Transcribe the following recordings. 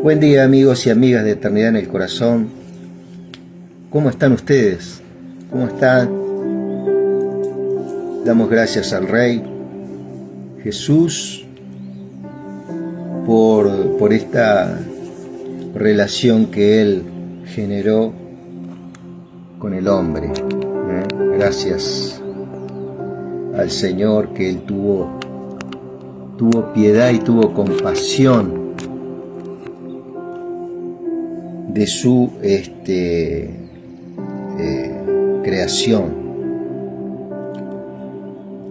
Buen día, amigos y amigas de Eternidad en el Corazón. ¿Cómo están ustedes? ¿Cómo están? Damos gracias al Rey Jesús por esta relación que Él generó con el hombre. Gracias al Señor que Él tuvo piedad y tuvo compasión de su creación.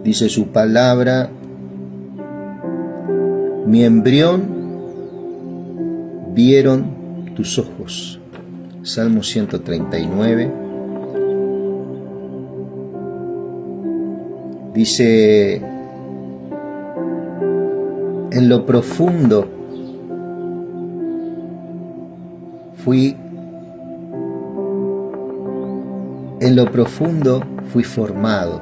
Dice su palabra: mi embrión vieron tus ojos. Salmo 139. Dice: en lo profundo fui formado.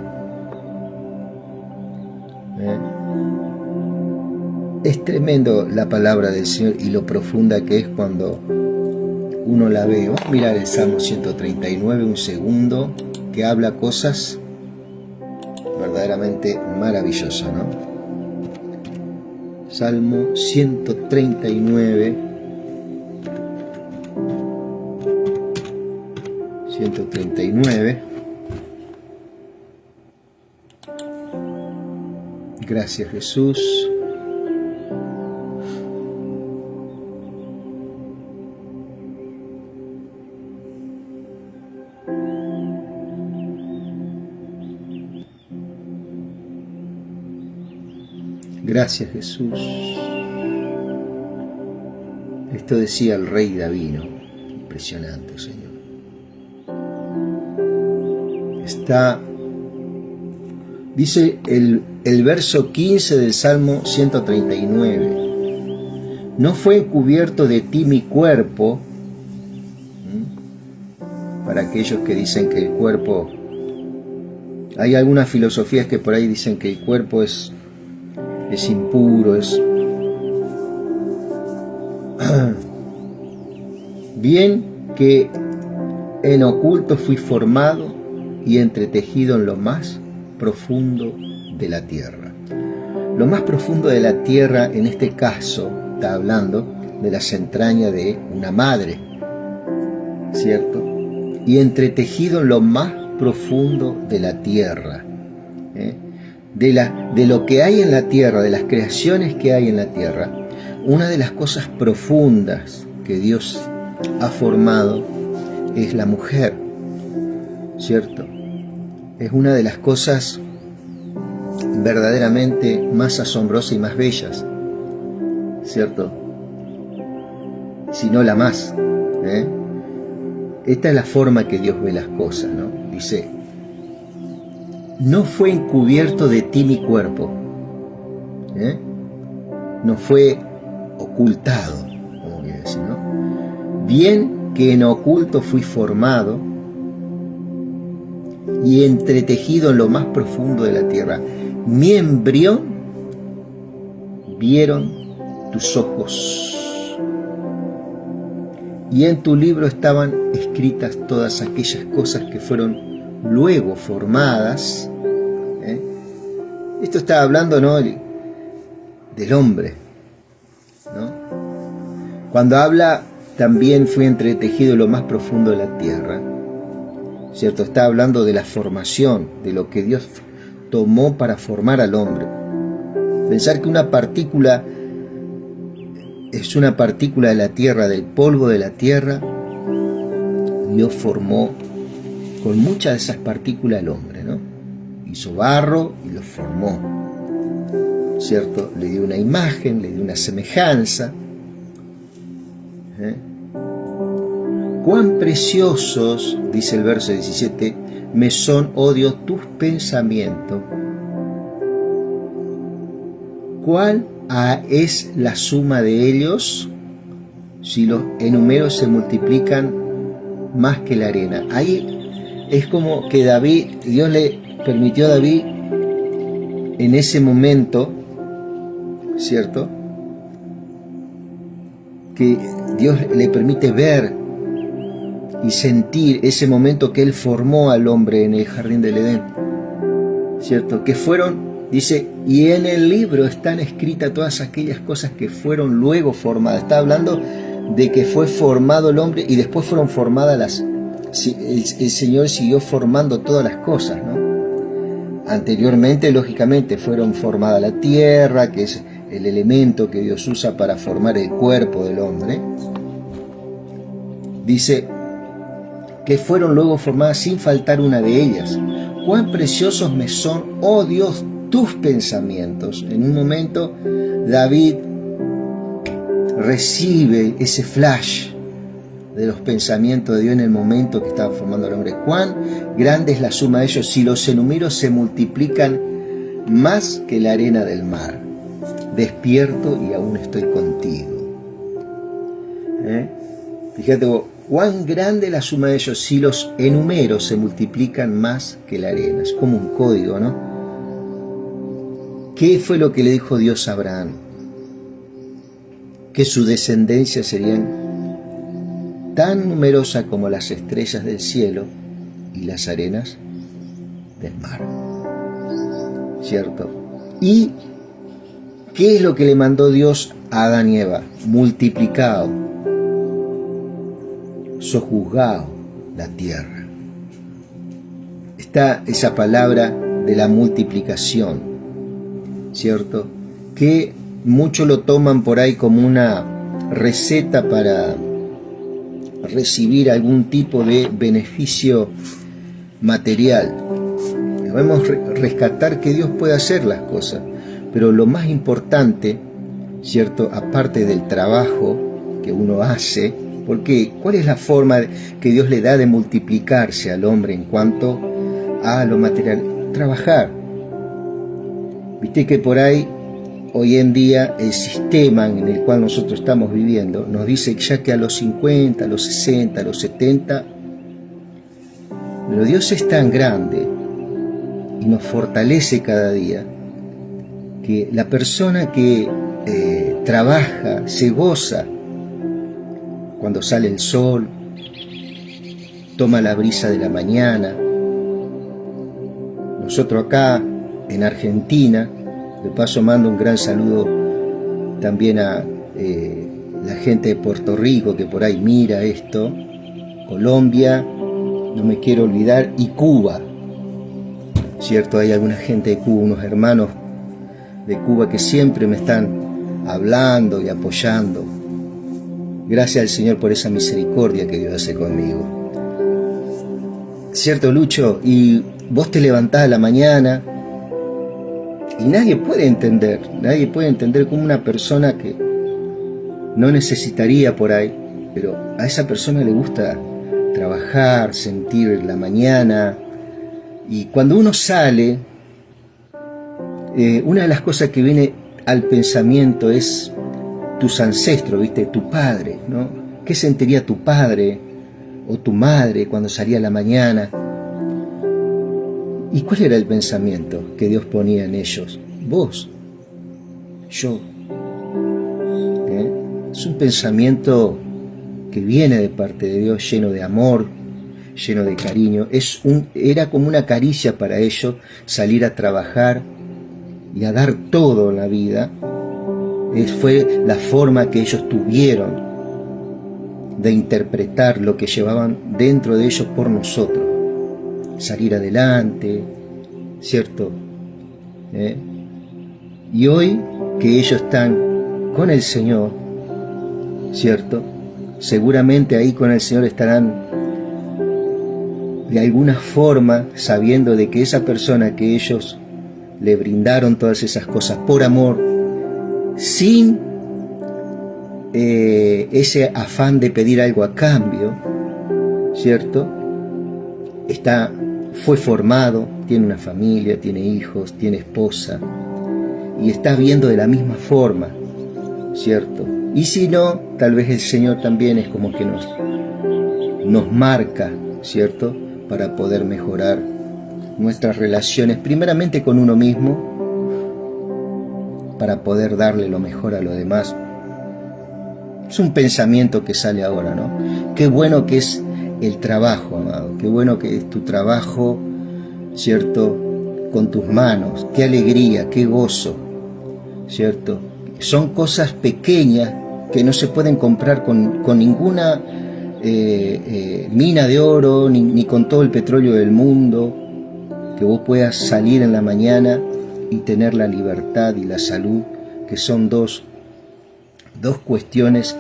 Es tremendo la palabra del Señor y lo profunda que es cuando uno la ve. Vamos a mirar el Salmo 139 un segundo, que habla cosas verdaderamente maravillosas, ¿no? Salmo 139. Gracias, Jesús. Gracias, Jesús. Esto decía el rey David, ¿no? Impresionante, Señor. Dice el verso 15 del Salmo 139. No fue encubierto de ti mi cuerpo. Para aquellos que dicen que el cuerpo... Hay algunas filosofías que por ahí dicen que el cuerpo es impuro, es... Bien que en oculto fui formado y entretejido en lo más profundo de la tierra. Lo más profundo de la tierra, en este caso, está hablando de las entrañas de una madre, ¿cierto? Y entretejido en lo más profundo de la tierra, de lo que hay en la tierra, de las creaciones que hay en la tierra. Una de las cosas profundas que Dios ha formado es la mujer, ¿cierto? Es una de las cosas verdaderamente más asombrosas y más bellas, ¿cierto? Si no la más, Esta es la forma que Dios ve las cosas, ¿no? Dice: no fue encubierto de ti mi cuerpo, no fue ocultado, como quiere decir, ¿no? Bien que en oculto fui formado y entretejido en lo más profundo de la tierra. Mi embrión vieron tus ojos, y en tu libro estaban escritas todas aquellas cosas que fueron luego formadas. Esto está hablando, ¿no?, del hombre, ¿no? Cuando habla también fui entretejido en lo más profundo de la tierra, ¿cierto? Está hablando de la formación, de lo que Dios tomó para formar al hombre. Pensar que una partícula es una partícula de la tierra, del polvo de la tierra, Dios formó con muchas de esas partículas al hombre, ¿no? Hizo barro y lo formó, ¿cierto? Le dio una imagen, le dio una semejanza. Cuán preciosos, dice el verso 17, me son, oh Dios, tus pensamientos. ¿Cuál es la suma de ellos? Si los enumero se multiplican más que la arena. Ahí es como que Dios le permitió a David en ese momento, ¿cierto?, que Dios le permite ver y sentir ese momento que Él formó al hombre en el jardín del Edén, ¿cierto? Que fueron, dice, y en el libro están escritas todas aquellas cosas que fueron luego formadas. Está hablando de que fue formado el hombre y después fueron formadas el Señor siguió formando todas las cosas, ¿no? Anteriormente, lógicamente, fueron formadas la tierra, que es el elemento que Dios usa para formar el cuerpo del hombre. Dice que fueron luego formadas sin faltar una de ellas. Cuán preciosos me son, oh Dios, tus pensamientos. En un momento, David recibe ese flash de los pensamientos de Dios en el momento que estaba formando el hombre. Cuán grande es la suma de ellos, si los enumero se multiplican más que la arena del mar. Despierto y aún estoy contigo. Fíjate vos, cuán grande es la suma de ellos, si los enumero se multiplican más que la arena. Es como un código, ¿no? ¿Qué fue lo que le dijo Dios a Abraham? Que su descendencia serían tan numerosa como las estrellas del cielo y las arenas del mar, ¿cierto? ¿Y qué es lo que le mandó Dios a Adán y Eva? Multiplicado, sojuzgado la tierra. Está esa palabra de la multiplicación, ¿cierto? Que muchos lo toman por ahí como una receta para recibir algún tipo de beneficio material. Debemos rescatar que Dios puede hacer las cosas, pero lo más importante, ¿cierto? Aparte del trabajo que uno hace, porque ¿cuál es la forma que Dios le da de multiplicarse al hombre en cuanto a lo material? Trabajar. Viste que por ahí hoy en día el sistema en el cual nosotros estamos viviendo nos dice ya que a los 50, a los 60, a los 70, pero Dios es tan grande y nos fortalece cada día que la persona que trabaja se goza cuando sale el sol, toma la brisa de la mañana. Nosotros acá en Argentina, de paso mando un gran saludo también a la gente de Puerto Rico que por ahí mira esto, Colombia, no me quiero olvidar, y Cuba, ¿cierto? Hay alguna gente de Cuba, unos hermanos de Cuba que siempre me están hablando y apoyando. Gracias al Señor por esa misericordia que Dios hace conmigo. ¿Cierto, Lucho? Y vos te levantás a la mañana y nadie puede entender cómo una persona que no necesitaría por ahí, pero a esa persona le gusta trabajar, sentir la mañana. Y cuando uno sale, una de las cosas que viene al pensamiento es tus ancestros, ¿viste? Tu padre, ¿no? ¿Qué sentiría tu padre o tu madre cuando salía a la mañana? ¿Y cuál era el pensamiento que Dios ponía en ellos? Vos, yo. Es un pensamiento que viene de parte de Dios, lleno de amor, lleno de cariño. Era como una caricia para ellos salir a trabajar y a dar todo en la vida. Fue la forma que ellos tuvieron de interpretar lo que llevaban dentro de ellos por nosotros. Salir adelante, ¿cierto? Y hoy que ellos están con el Señor, ¿cierto? Seguramente ahí con el Señor estarán de alguna forma sabiendo de que esa persona que ellos le brindaron todas esas cosas por amor, sin ese afán de pedir algo a cambio, ¿cierto? Fue formado, tiene una familia, tiene hijos, tiene esposa, y está viendo de la misma forma, ¿cierto? Y si no, tal vez el Señor también es como que nos marca, ¿cierto? Para poder mejorar nuestras relaciones, primeramente con uno mismo, para poder darle lo mejor a los demás. Es un pensamiento que sale ahora, ¿no? Qué bueno que es el trabajo, amado. Qué bueno que es tu trabajo, ¿cierto? Con tus manos. Qué alegría, qué gozo, ¿cierto? Son cosas pequeñas que no se pueden comprar con ninguna mina de oro, ni con todo el petróleo del mundo. Que vos puedas salir en la mañana y tener la libertad y la salud, que son dos cuestiones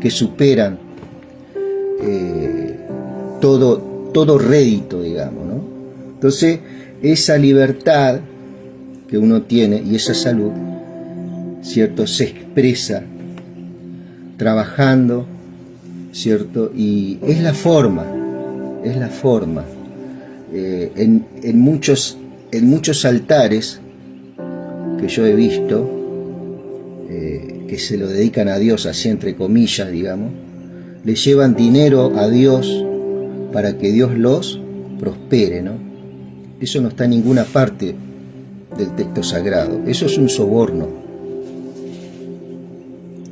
que superan todo rédito, digamos, ¿no? Entonces, esa libertad que uno tiene y esa salud, ¿cierto?, se expresa trabajando, ¿cierto? Y es la forma. En muchos altares que yo he visto, que se lo dedican a Dios, así entre comillas, digamos, le llevan dinero a Dios para que Dios los prospere, ¿no? Eso no está en ninguna parte del texto sagrado. Eso es un soborno.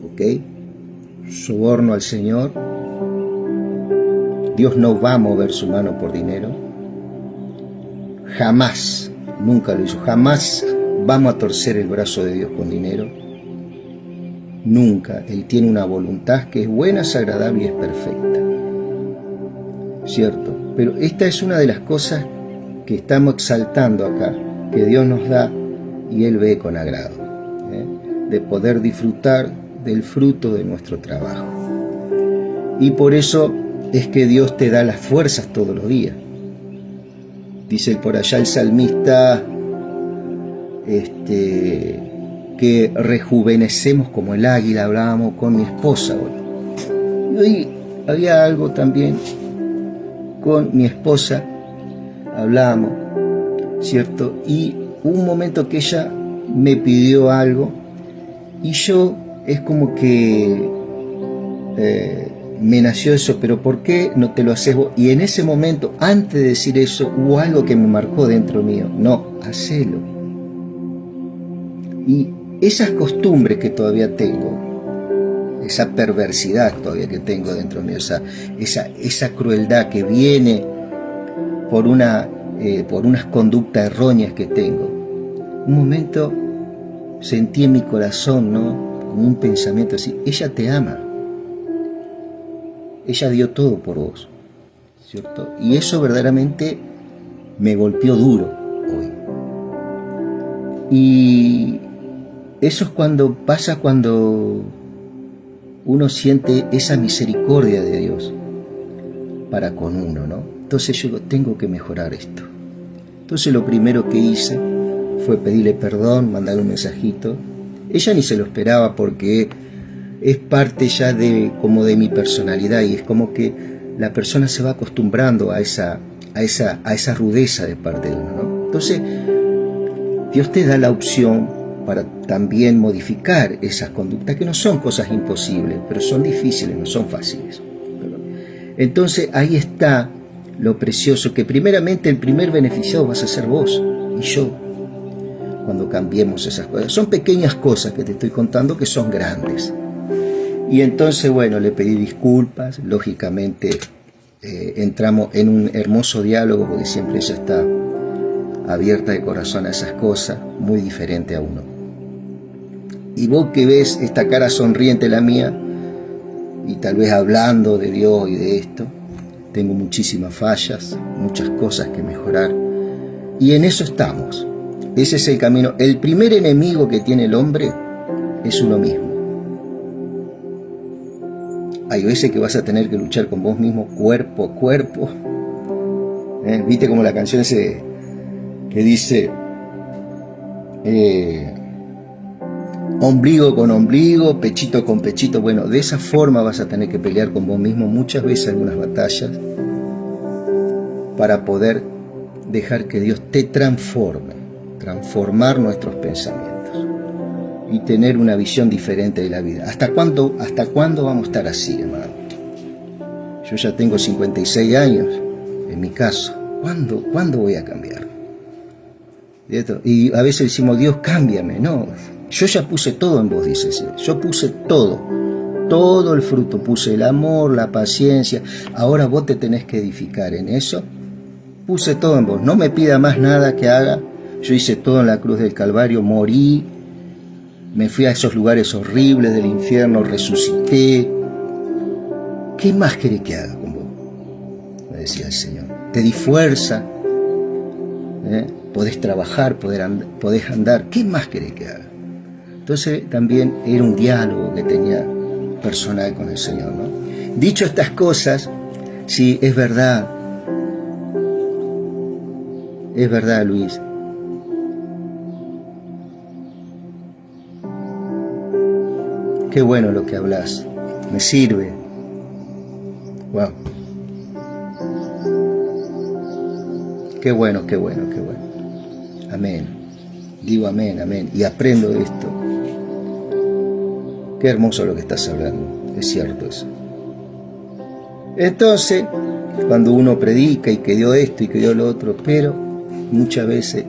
¿Ok? Soborno al Señor. Dios no va a mover su mano por dinero. Jamás, nunca lo hizo. Jamás vamos a torcer el brazo de Dios con dinero. Nunca. Él tiene una voluntad que es buena, es agradable y es perfecta. ¿Cierto? Pero esta es una de las cosas que estamos exaltando acá, que Dios nos da y Él ve con agrado, de poder disfrutar del fruto de nuestro trabajo. Y por eso es que Dios te da las fuerzas todos los días. Dice por allá el salmista que rejuvenecemos como el águila. Hablábamos con mi esposa hoy. Y hoy había algo también con mi esposa, hablábamos, ¿cierto? Y hubo un momento que ella me pidió algo y yo es como que me nació eso, pero ¿por qué no te lo haces vos? Y en ese momento, antes de decir eso, hubo algo que me marcó dentro mío. No, hacelo. Y esas costumbres que todavía tengo, esa perversidad todavía que tengo dentro mío, esa crueldad que viene por unas conductas erróneas que tengo. Un momento sentí en mi corazón, ¿no?, como un pensamiento así: ella te ama. Ella dio todo por vos, ¿cierto? Y eso verdaderamente me golpeó duro hoy. Y eso es cuando uno siente esa misericordia de Dios para con uno, ¿no? Entonces yo digo, tengo que mejorar esto. Entonces lo primero que hice fue pedirle perdón, mandarle un mensajito. Ella ni se lo esperaba porque es parte ya como de mi personalidad, y es como que la persona se va acostumbrando a esa rudeza de parte de uno, ¿no? Entonces Dios te da la opción para también modificar esas conductas, que no son cosas imposibles, pero son difíciles, no son fáciles. Entonces ahí está lo precioso, que primeramente el primer beneficiado vas a ser vos y yo, cuando cambiemos esas cosas. Son pequeñas cosas que te estoy contando que son grandes. Y entonces, bueno, le pedí disculpas, lógicamente entramos en un hermoso diálogo, porque siempre ella está abierta de corazón a esas cosas, muy diferente a uno. Y vos que ves esta cara sonriente la mía, y tal vez hablando de Dios y de esto, tengo muchísimas fallas, muchas cosas que mejorar, y en eso estamos. Ese es el camino. El primer enemigo que tiene el hombre es uno mismo. Hay veces que vas a tener que luchar con vos mismo, cuerpo a cuerpo. ¿Viste como la canción ese que dice ombligo con ombligo, pechito con pechito? Bueno, de esa forma vas a tener que pelear con vos mismo muchas veces algunas batallas para poder dejar que Dios te transforme, transformar nuestros pensamientos y tener una visión diferente de la vida. ¿Hasta cuándo vamos a estar así, hermano? Yo ya tengo 56 años, en mi caso. ¿Cuándo voy a cambiar? ¿Cierto? Y a veces decimos, Dios, cámbiame. No, yo ya puse todo en vos, dice. Yo puse todo. todo el fruto, puse el amor, la paciencia, ahora vos te tenés que edificar en eso. Puse todo en vos, no me pida más nada que haga. Yo hice todo en la cruz del Calvario, morí, me fui a esos lugares horribles del infierno, resucité. ¿Qué más querés que haga con vos? Me decía el Señor. Te di fuerza, podés trabajar, podés andar. ¿Qué más querés que haga? Entonces también era un diálogo que tenía personal con el Señor, ¿no? Dicho estas cosas, sí, es verdad, Luis. Qué bueno lo que hablas, me sirve. Wow. Qué bueno, qué bueno, qué bueno. Amén. Digo amén, amén. Y aprendo de esto. Qué hermoso lo que estás hablando. Es cierto eso. Entonces, cuando uno predica y que dio esto y que dio lo otro, pero muchas veces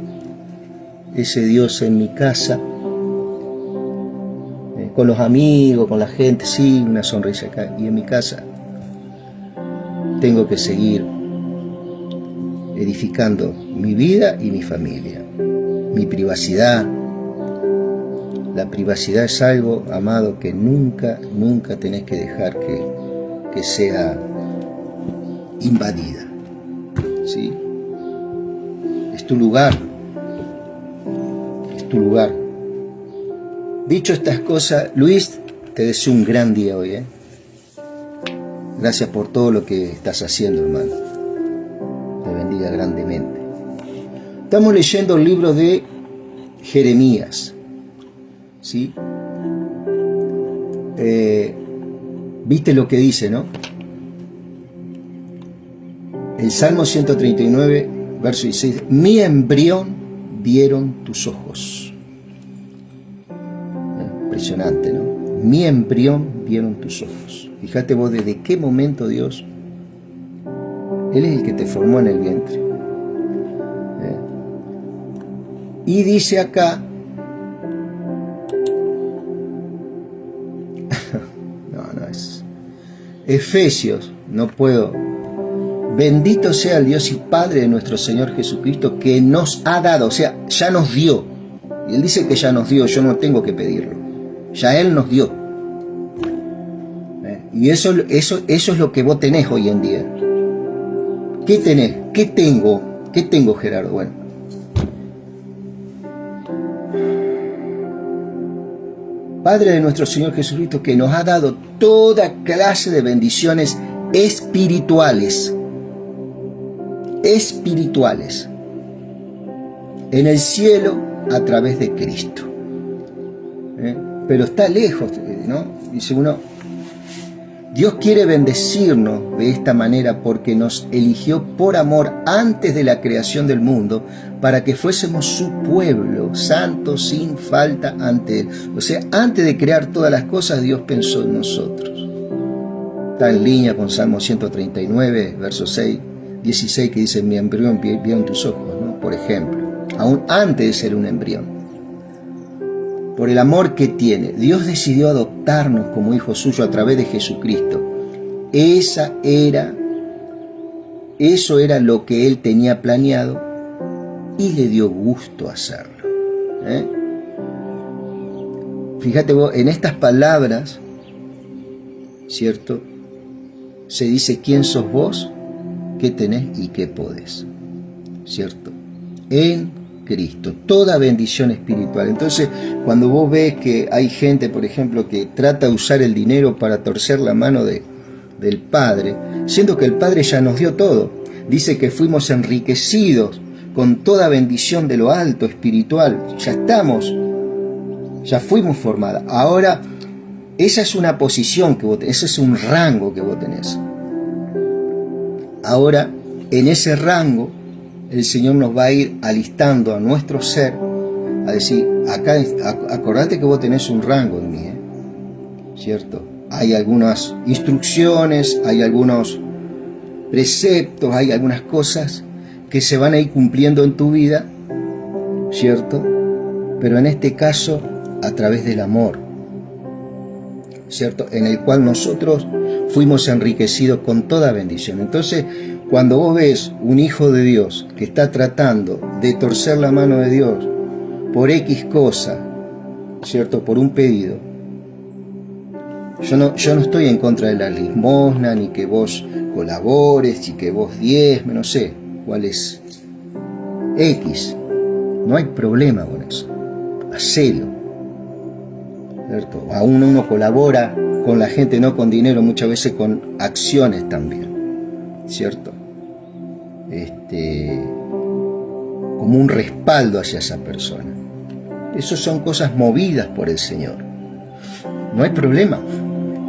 ese Dios en mi casa, con los amigos, con la gente, sí, una sonrisa acá. Y en mi casa tengo que seguir edificando mi vida y mi familia, mi privacidad. La privacidad es algo, amado, que nunca, nunca tenés que dejar que sea invadida, ¿sí? Es tu lugar, es tu lugar. Dicho estas cosas, Luis, te deseo un gran día hoy, ¿eh? Gracias por todo lo que estás haciendo, hermano. Te bendiga grandemente. Estamos leyendo el libro de Jeremías, ¿sí? ¿Viste lo que dice, no? El Salmo 139, verso 16. Mi embrión vieron tus ojos. Impresionante, ¿no? Mi embrión vieron tus ojos. Fíjate vos desde qué momento Dios, Él es el que te formó en el vientre. Y dice acá, no es Efesios, no puedo. Bendito sea el Dios y Padre de nuestro Señor Jesucristo, que nos ha dado, o sea, ya nos dio. Y Él dice que ya nos dio, yo no tengo que pedirlo. Ya Él nos dio. Y eso es lo que vos tenés hoy en día. ¿Qué tenés? ¿Qué tengo? ¿Qué tengo, Gerardo? Bueno. Padre de nuestro Señor Jesucristo, que nos ha dado toda clase de bendiciones espirituales. Espirituales. En el cielo a través de Cristo. Pero está lejos, ¿no? Dice uno, Dios quiere bendecirnos de esta manera porque nos eligió por amor antes de la creación del mundo para que fuésemos su pueblo, santo, sin falta ante Él. O sea, antes de crear todas las cosas, Dios pensó en nosotros. Está en línea con Salmo 139, verso 16, que dice, mi embrión vieron tus ojos, ¿no? Por ejemplo, aún antes de ser un embrión. Por el amor que tiene, Dios decidió adoptarnos como hijos suyos a través de Jesucristo. Eso era lo que Él tenía planeado y le dio gusto hacerlo. Fíjate vos, en estas palabras, ¿cierto? Se dice quién sos vos, qué tenés y qué podés, ¿cierto? En Cristo, toda bendición espiritual. Entonces, cuando vos ves que hay gente, por ejemplo, que trata de usar el dinero para torcer la mano del Padre, siendo que el Padre ya nos dio todo, dice que fuimos enriquecidos con toda bendición de lo alto, espiritual, ya fuimos formados. Ahora, esa es una posición que vos tenés, ese es un rango que vos tenés. Ahora, en ese rango, el Señor nos va a ir alistando a nuestro ser, a decir, acá, acordate que vos tenés un rango en mí, ¿cierto? Hay algunas instrucciones, hay algunos preceptos, hay algunas cosas que se van a ir cumpliendo en tu vida, ¿cierto? Pero en este caso, a través del amor. ¿cierto? En el cual nosotros fuimos enriquecidos con toda bendición. Entonces, cuando vos ves un hijo de Dios que está tratando de torcer la mano de Dios por X cosa, ¿cierto? Por un pedido, yo no estoy en contra de la limosna, ni que vos colabores, ni que vos diezmes, no sé cuál es X. No hay problema con eso. Hacelo, ¿cierto? Aún uno colabora con la gente, no con dinero, muchas veces con acciones también, ¿cierto? Como un respaldo hacia esa persona. Eso son cosas movidas por el Señor. No hay problema.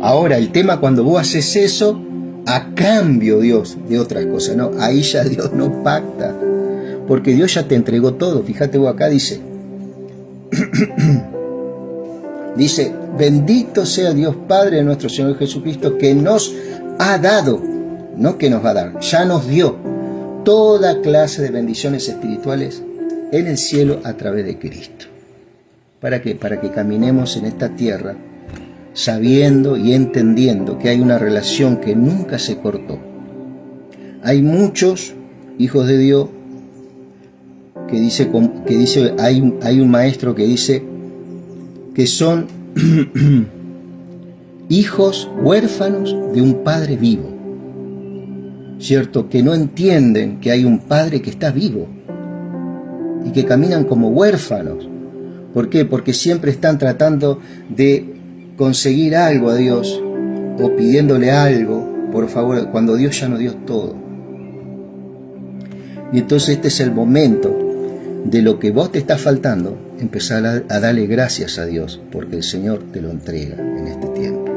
Ahora, el tema cuando vos haces eso a cambio, Dios, de otras cosas, ¿no? Ahí ya Dios no pacta, porque Dios ya te entregó todo. Fíjate vos acá, dice, dice, bendito sea Dios Padre de nuestro Señor Jesucristo, que nos ha dado, no que nos va a dar, ya nos dio toda clase de bendiciones espirituales en el cielo a través de Cristo. ¿Para qué? Para que caminemos en esta tierra sabiendo y entendiendo que hay una relación que nunca se cortó. Hay muchos hijos de Dios que dice hay un maestro que dice que son hijos huérfanos de un padre vivo, ¿cierto? Que no entienden que hay un padre que está vivo y que caminan como huérfanos. ¿Por qué? Porque siempre están tratando de conseguir algo a Dios o pidiéndole algo, por favor, cuando Dios ya nos dio todo. Y entonces este es el momento de lo que vos te está faltando, empezar a darle gracias a Dios, porque el Señor te lo entrega en este tiempo,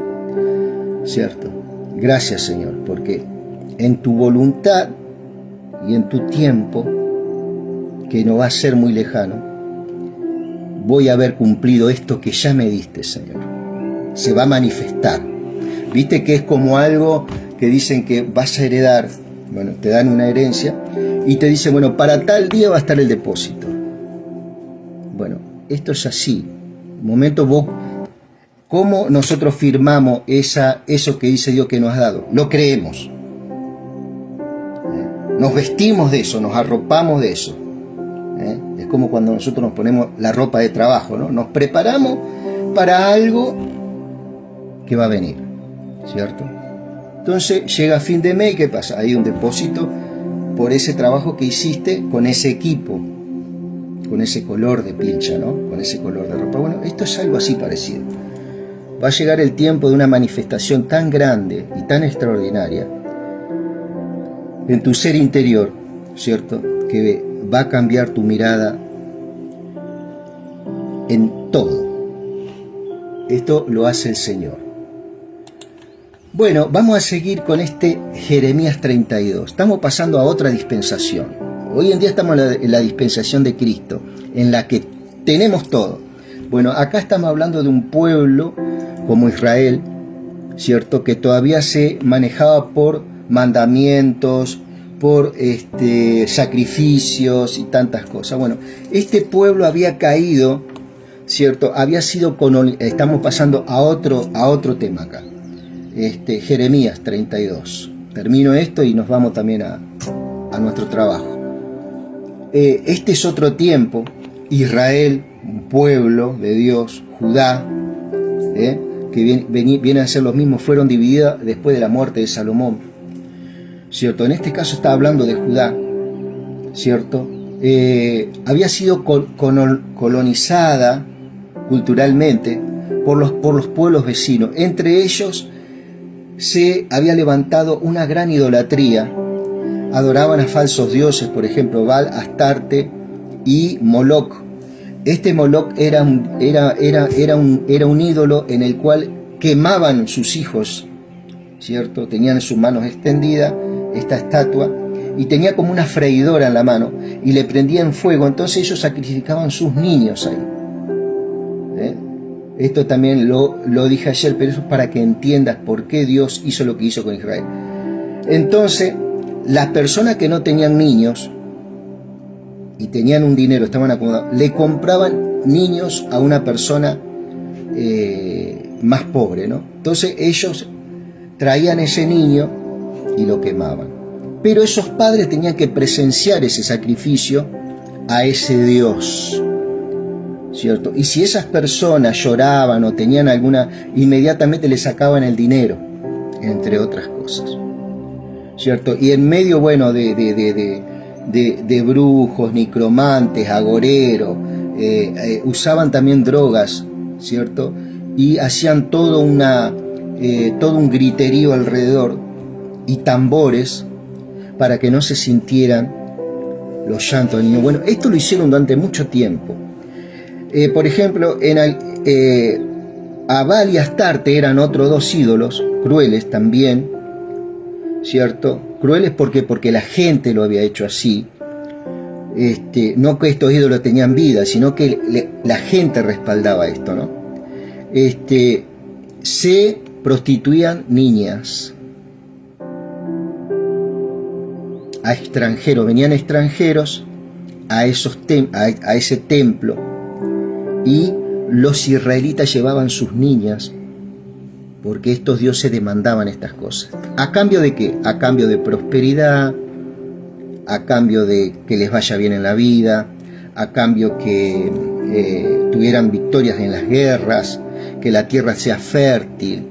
¿cierto? Gracias, Señor, porque en tu voluntad y en tu tiempo, que no va a ser muy lejano, voy a haber cumplido esto que ya me diste, Señor. Se va a manifestar. Viste que es como algo que dicen que vas a heredar. Bueno, te dan una herencia y te dicen, bueno, para tal día va a estar el depósito. Bueno, esto es así. Momento vos, ¿cómo nosotros firmamos eso que dice Dios que nos ha dado? Lo creemos. Nos vestimos de eso, nos arropamos de eso. Es como cuando nosotros nos ponemos la ropa de trabajo, ¿no? Nos preparamos para algo que va a venir, ¿cierto? Entonces llega fin de mes, ¿qué pasa? Hay un depósito por ese trabajo que hiciste con ese equipo, con ese color de pilcha, ¿no? Con ese color de ropa. Bueno, esto es algo así parecido. Va a llegar el tiempo de una manifestación tan grande y tan extraordinaria en tu ser interior, ¿cierto? Que va a cambiar tu mirada en todo. Esto lo hace el Señor. Bueno, vamos a seguir con este Jeremías 32. Estamos pasando a otra dispensación. Hoy en día estamos en la dispensación de Cristo, en la que tenemos todo. Bueno, acá estamos hablando de un pueblo como Israel, ¿cierto? Que todavía se manejaba por mandamientos, por sacrificios y tantas cosas. Bueno, este pueblo había caído, ¿cierto? Había sido estamos pasando a otro tema acá. Jeremías 32. Termino esto y nos vamos también a nuestro trabajo. Este es otro tiempo. Israel, un pueblo de Dios, Judá, que vienen a ser los mismos, fueron divididas después de la muerte de Salomón, ¿cierto? En este caso está hablando de Judá, ¿cierto? Había sido colonizada culturalmente por los pueblos vecinos. Entre ellos se había levantado una gran idolatría. Adoraban a falsos dioses, por ejemplo, Baal, Astarte y Moloc. Este Moloc era un ídolo en el cual quemaban sus hijos, ¿cierto? Tenían sus manos extendidas esta estatua y tenía como una freidora en la mano y le prendían fuego. Entonces ellos sacrificaban sus niños ahí. Esto también lo dije ayer, pero eso es para que entiendas por qué Dios hizo lo que hizo con Israel. Entonces, las personas que no tenían niños y tenían un dinero, estaban acomodados, le compraban niños a una persona más pobre, ¿no? Entonces ellos traían ese niño y lo quemaban. Pero esos padres tenían que presenciar ese sacrificio a ese Dios, ¿cierto? Y si esas personas lloraban o tenían alguna, inmediatamente le sacaban el dinero, entre otras cosas, ¿cierto? Y en medio, bueno, de brujos, necromantes, agoreros, usaban también drogas, ¿cierto? Y hacían todo un griterío alrededor y tambores para que no se sintieran los llantos del niño. Bueno, esto lo hicieron durante mucho tiempo. Por ejemplo, Abal y Astarte eran otros dos ídolos, crueles también, ¿cierto? Crueles porque la gente lo había hecho así. No que estos ídolos tenían vida, sino que la gente respaldaba esto, ¿no? Se prostituían niñas a extranjeros, venían extranjeros a ese templo, y los israelitas llevaban sus niñas porque estos dioses demandaban estas cosas. ¿A cambio de qué? A cambio de prosperidad, a cambio de que les vaya bien en la vida, a cambio que tuvieran victorias en las guerras, que la tierra sea fértil.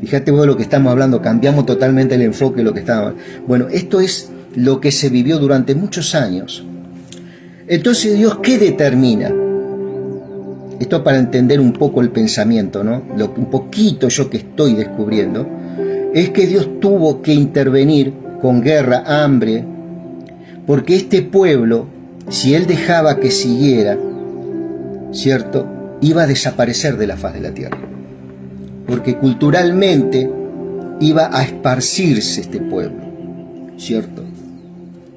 Fíjate vos lo que estamos hablando, cambiamos totalmente el enfoque de lo que estábamos. Bueno, esto es lo que se vivió durante muchos años. Entonces, Dios, ¿qué determina? Esto para entender un poco el pensamiento, ¿no? Un poquito yo que estoy descubriendo, es que Dios tuvo que intervenir con guerra, hambre, porque este pueblo, si Él dejaba que siguiera, ¿cierto?, iba a desaparecer de la faz de la tierra. Porque culturalmente iba a esparcirse este pueblo, ¿cierto?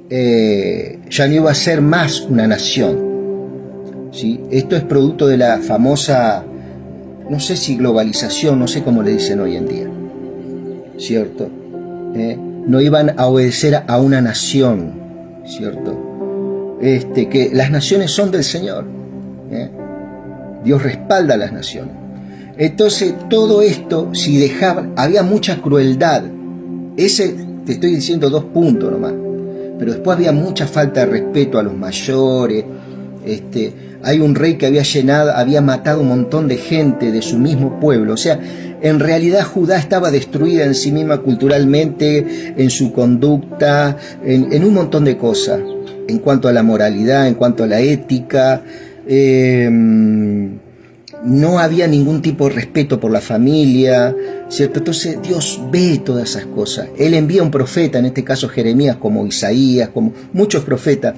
Ya no iba a ser más una nación, ¿sí? Esto es producto de la famosa, no sé si globalización, no sé cómo le dicen hoy en día, ¿cierto? No iban a obedecer a una nación, ¿cierto? Que las naciones son del Señor, Dios respalda a las naciones. Entonces todo esto, si dejaban, había mucha crueldad. Te estoy diciendo 2 puntos nomás, pero después había mucha falta de respeto a los mayores. Hay un rey que había matado un montón de gente de su mismo pueblo. O sea, en realidad Judá estaba destruida en sí misma culturalmente, en su conducta, en un montón de cosas, en cuanto a la moralidad, en cuanto a la ética. No había ningún tipo de respeto por la familia, ¿cierto? Entonces Dios ve todas esas cosas. Él envía un profeta, en este caso Jeremías, como Isaías, como muchos profetas.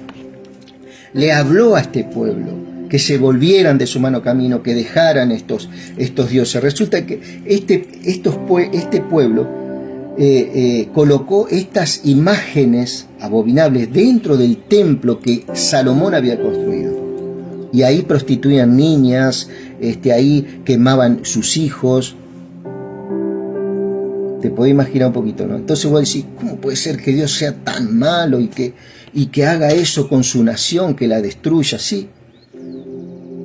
Le habló a este pueblo que se volvieran de su mano camino, que dejaran estos dioses. Resulta que este pueblo colocó estas imágenes abominables dentro del templo que Salomón había construido. Y ahí prostituían niñas, ahí quemaban sus hijos. Te podés imaginar un poquito, ¿no? Entonces vos decís, ¿cómo puede ser que Dios sea tan malo y que haga eso con su nación, que la destruya? Sí.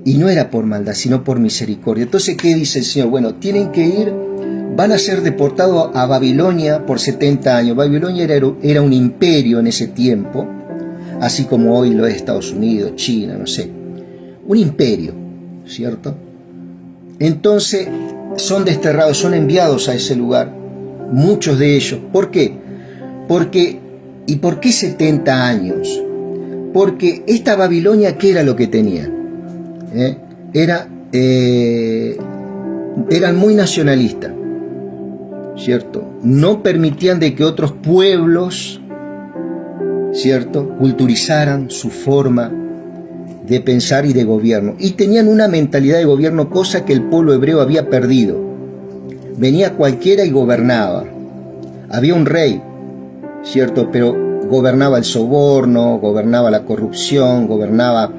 Y no era por maldad, sino por misericordia. Entonces, ¿qué dice el Señor? Bueno, tienen que ir, van a ser deportados a Babilonia por 70 años. Babilonia era un imperio en ese tiempo, así como hoy lo es Estados Unidos, China, no sé. Un imperio, ¿cierto? Entonces son desterrados, son enviados a ese lugar, muchos de ellos. ¿Por qué? ¿Y por qué 70 años? Porque esta Babilonia, ¿qué era lo que tenía? Eran muy nacionalistas, ¿cierto? No permitían de que otros pueblos, ¿cierto?, culturizaran su forma de pensar y de gobierno. Y tenían una mentalidad de gobierno, cosa que el pueblo hebreo había perdido. Venía cualquiera y gobernaba. Había un rey, ¿cierto?, pero gobernaba el soborno, gobernaba la corrupción, gobernaba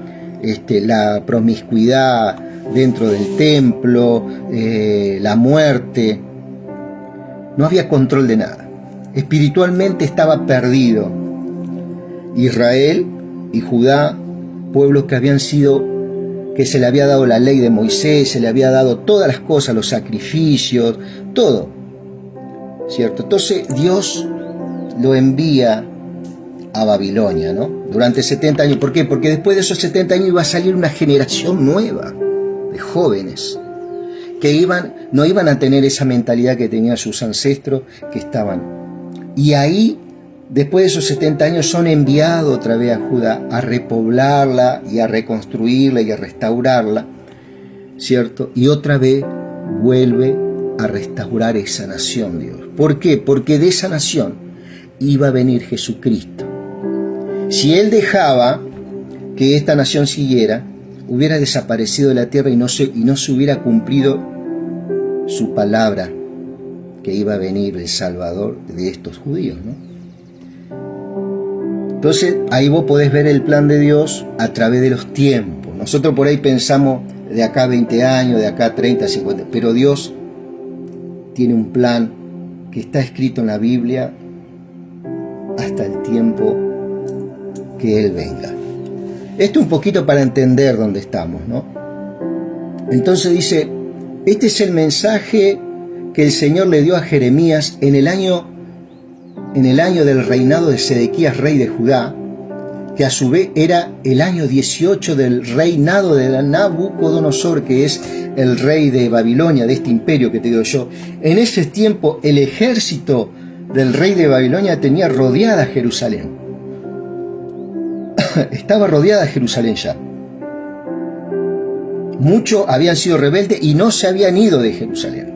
la promiscuidad dentro del templo, la muerte. No había control de nada. Espiritualmente estaba perdido. Israel y Judá, pueblos que que se le había dado la ley de Moisés, se le había dado todas las cosas, los sacrificios, todo, ¿cierto? Entonces Dios lo envía a Babilonia, ¿no? Durante 70 años. ¿Por qué? Porque después de esos 70 años iba a salir una generación nueva de jóvenes que no iban a tener esa mentalidad que tenían sus ancestros que estaban. Y ahí, después de esos 70 años, son enviados otra vez a Judá a repoblarla y a reconstruirla y a restaurarla, ¿cierto? Y otra vez vuelve a restaurar esa nación, Dios. ¿Por qué? Porque de esa nación iba a venir Jesucristo. Si Él dejaba que esta nación siguiera, hubiera desaparecido de la tierra y no se hubiera cumplido su palabra, que iba a venir el Salvador de estos judíos, ¿no? Entonces, ahí vos podés ver el plan de Dios a través de los tiempos. Nosotros por ahí pensamos de acá 20 años, de acá 30, 50, pero Dios tiene un plan que está escrito en la Biblia hasta el tiempo que Él venga. Esto un poquito para entender dónde estamos, ¿no? Entonces dice, este es el mensaje que el Señor le dio a Jeremías en el año del reinado de Sedequías, rey de Judá, que a su vez era el año 18 del reinado de Nabucodonosor, que es el rey de Babilonia, de este imperio que te digo yo. En ese tiempo el ejército del rey de Babilonia tenía rodeada Jerusalén. Estaba rodeada Jerusalén ya. Muchos habían sido rebeldes y no se habían ido de Jerusalén.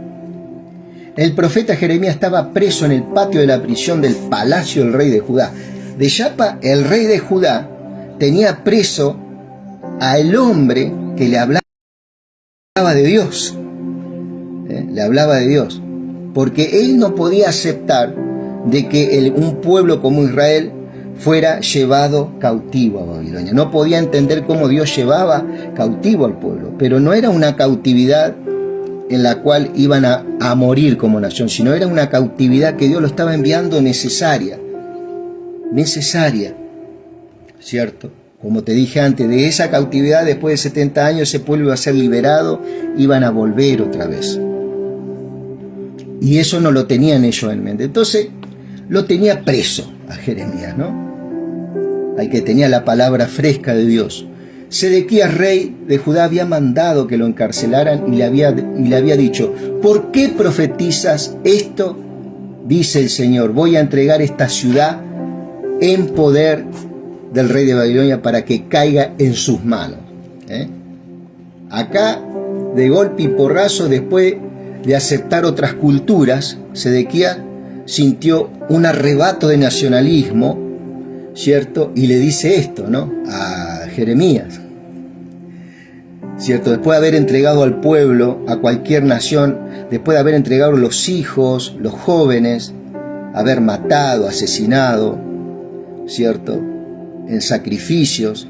El profeta Jeremías estaba preso en el patio de la prisión del palacio del rey de Judá. De Yapa, el rey de Judá tenía preso al hombre que le hablaba de Dios. Le hablaba de Dios. Porque él no podía aceptar de que un pueblo como Israel fuera llevado cautivo a Babilonia. No podía entender cómo Dios llevaba cautivo al pueblo, pero no era una cautividad en la cual iban a morir como nación, sino era una cautividad que Dios lo estaba enviando necesaria, ¿cierto? Como te dije antes, de esa cautividad, después de 70 años, ese pueblo iba a ser liberado, iban a volver otra vez. Y eso no lo tenían ellos en mente. Entonces, lo tenía preso a Jeremías, ¿no? Al que tenía la palabra fresca de Dios. Sedequías, rey de Judá, había mandado que lo encarcelaran y le había dicho, ¿por qué profetizas esto? Dice el Señor, voy a entregar esta ciudad en poder del rey de Babilonia para que caiga en sus manos. Acá, de golpe y porrazo, después de aceptar otras culturas, Sedequías sintió un arrebato de nacionalismo, ¿cierto? Y le dice esto, ¿no? A Jeremías, ¿cierto? Después de haber entregado al pueblo, a cualquier nación, después de haber entregado los hijos, los jóvenes, haber matado, asesinado, ¿cierto? En sacrificios.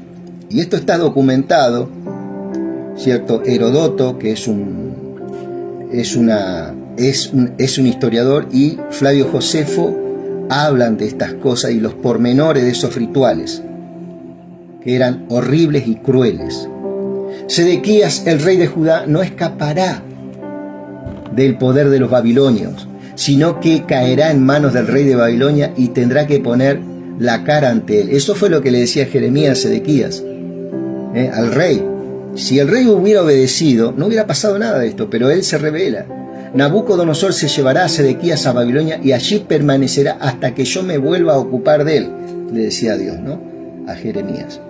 Y esto está documentado, ¿cierto? Heródoto, que es un historiador, y Flavio Josefo hablan de estas cosas y los pormenores de esos rituales, que eran horribles y crueles. Sedequías, el rey de Judá, no escapará del poder de los babilonios, sino que caerá en manos del rey de Babilonia y tendrá que poner la cara ante él. Eso fue lo que le decía Jeremías a Sedequías, al rey. Si el rey hubiera obedecido, no hubiera pasado nada de esto, pero él se rebela. Nabucodonosor se llevará a Sedequías a Babilonia y allí permanecerá hasta que yo me vuelva a ocupar de él, le decía Dios, ¿no? A Jeremías.